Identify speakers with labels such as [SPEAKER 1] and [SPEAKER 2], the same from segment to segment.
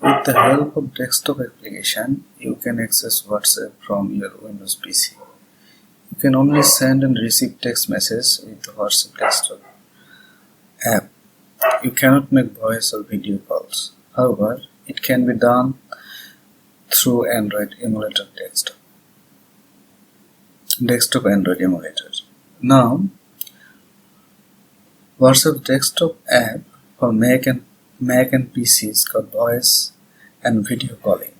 [SPEAKER 1] With the help of desktop application, you can access WhatsApp from your Windows PC. You can only send and receive text messages with the WhatsApp desktop app. You cannot make voice or video calls. However, it can be done through Android emulator desktop Android emulator. Now, WhatsApp desktop app for Mac and PCs got voice and video calling.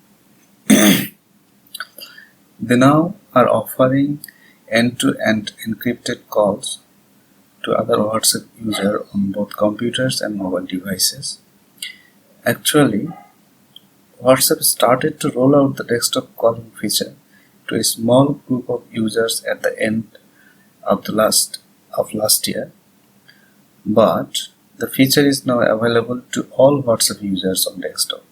[SPEAKER 1] They now are offering end-to-end encrypted calls to other WhatsApp users on both computers and mobile devices. Actually, WhatsApp started to roll out the desktop calling feature to a small group of users at the end of last year, but the feature is now available to all WhatsApp users on desktop.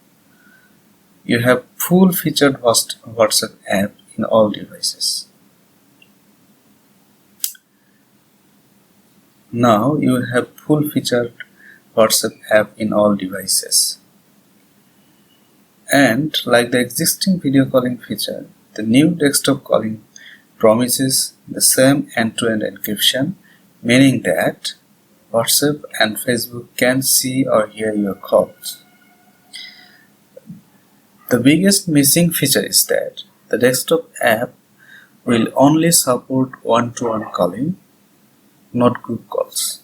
[SPEAKER 1] You have full-featured WhatsApp app in all devices. Now you have full-featured WhatsApp app in all devices. And like the existing video calling feature, the new desktop calling promises the same end-to-end encryption, meaning that WhatsApp and Facebook can see or hear your calls. The biggest missing feature is that the desktop app will only support one-to-one calling, not group calls.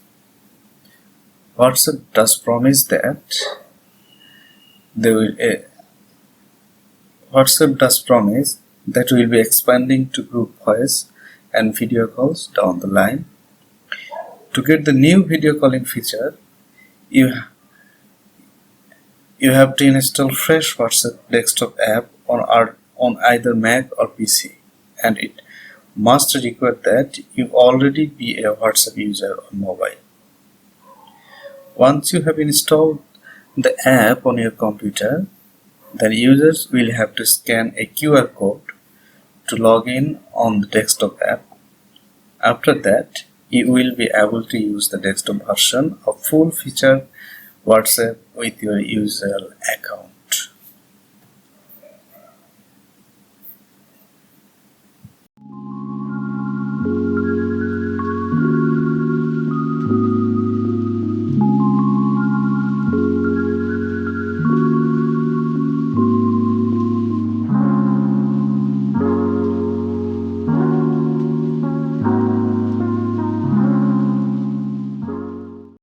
[SPEAKER 1] WhatsApp does promise that will be expanding to group voice and video calls down the line. To get the new video calling feature, you have to install fresh WhatsApp desktop app on either Mac or PC, and it must require that you already be a WhatsApp user on mobile. Once you have installed the app on your computer, then users will have to scan a QR code to log in on the desktop app. After that, you will be able to use the desktop version of full-featured WhatsApp with your user account.